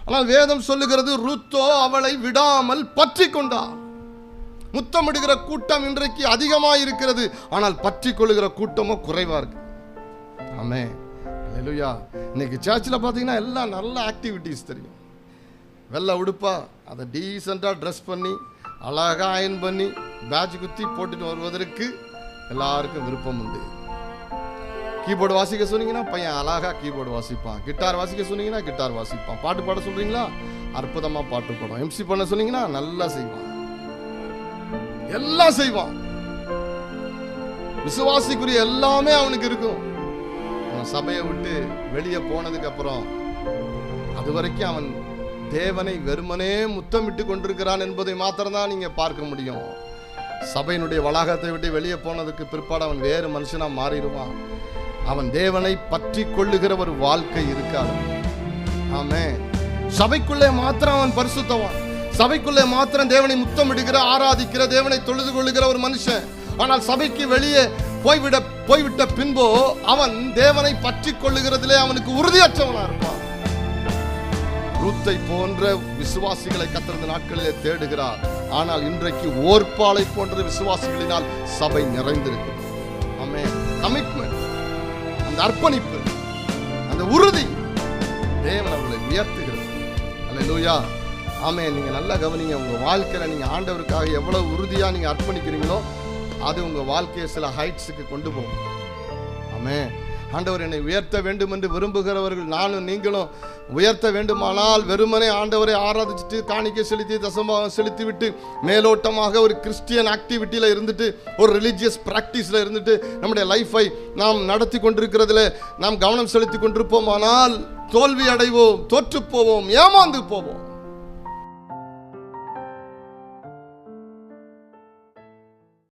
ஆனால் வேதம் சொல்லுகிறது ரூத்தோ அவளை விடாமல் பற்றி கொண்டார். முத்தமிடுகிற கூட்டம் இன்றைக்கு அதிகமாக இருக்கிறது, ஆனால் பற்றி கொள்ளுகிற கூட்டமும் குறைவா இருக்கு. ஆமென், அல்லேலூயா. இன்னைக்கு சர்ச்சில் பார்த்தீங்கன்னா எல்லாம் நல்ல ஆக்டிவிட்டீஸ் தெரியும். வெள்ளை உடுப்பா அதை டீசெண்டாக ட்ரெஸ் பண்ணி அழகாக அயன் பண்ணி பேட்ச் குத்தி போட்டுட்டு வருவதற்கு எல்லாருக்கும் விருப்பம் உண்டு. கீபோர்டு வாசிக்க சொன்னீங்கன்னா பையன் அழகாக கீபோர்டு வாசிப்பான். கிட்டார் வாசிக்க சொன்னீங்கன்னா கிட்டார் வாசிப்பான். பாட்டு பாட சொல்றீங்களா அற்புதமாக பாட்டு பாடும். எம்சி பண்ண சொன்னீங்கன்னா நல்லா செய்வான், எல்லாம் செய்வான். விசுவாசிக்குரிய எல்லாமே அவனுக்கு இருக்கும். அவன் சபையை விட்டு வெளியே போனதுக்கு அப்புறம் அது வரைக்கும் அவன் தேவனை வெறுமனே முத்தமிட்டு கொண்டிருக்கிறான் என்பதை மாத்திரம்தான் நீங்க பார்க்க முடியும். சபையினுடைய வளாகத்தை விட்டு வெளியே போனதுக்கு பிற்பாடு அவன் வேறு மனுஷனா மாறிடுவான். அவன் தேவனை பற்றி கொள்ளுகிற ஒரு வாழ்க்கை இருக்காது. ஆமென். சபைக்குள்ளே மாத்திரம் அவன் பரிசுத்தவான், சபைக்குள்ளே மாத்திரம் தேவனை முத்தமிடுகிற ஆராதிக்கிற தேவனை தொழுது கொள்ளுகிற ஒரு மனுஷன். ஆனால் சபைக்கு வெளியே போய்விட்ட பின்போ அவன் தேவனை பற்றி கொள்ளுகிறதிலே அவனுக்கு உறுதியற்றவனா இருப்பான். ரூத்தை போன்ற விசுவாசிகளை கர்த்தர் நாட்களிலே தேடுகிறார். ஆனால் இன்றைக்கு ஓர்பாலை போன்ற விசுவாசிகளினால் சபை நிறைந்திருக்கு. ஆமென். கமிட்மெண்ட், அந்த அர்ப்பணிப்பு, அந்த உறுதி தேவன் அவர்களை உயர்த்துகிறது. அல்லேலூயா. ஆமென். நீங்க நல்லா கவனிங்க. உங்க வாழ்க்கையில நீங்க ஆண்டவருக்காக எவ்வளவு உறுதியா நீங்க அர்ப்பணிக்கிறீங்களோ அது உங்க வாழ்க்கையை சில ஹைட்ஸுக்கு கொண்டு போகும். ஆமென். ஆண்டவர் என்னை உயர்த்த வேண்டும் என்று விரும்புகிறவர்கள் நானும் நீங்களும் உயர்த்த வேண்டுமானால் வெறுமனே ஆண்டவரை ஆராதிச்சுட்டு காணிக்கை செலுத்தி தசமாக செலுத்தி விட்டு மேலோட்டமாக ஒரு கிறிஸ்டியன் ஆக்டிவிட்டியில் இருந்துட்டு ஒரு ரிலீஜியஸ் பிராக்டிஸில் இருந்துட்டு நம்முடைய லைஃபை நாம் நடத்தி கொண்டிருக்கிறதுல நாம் கவனம் செலுத்தி கொண்டிருப்போமானால் தோல்வி அடைவோம், தோற்று போவோம், ஏமாந்து போவோம்.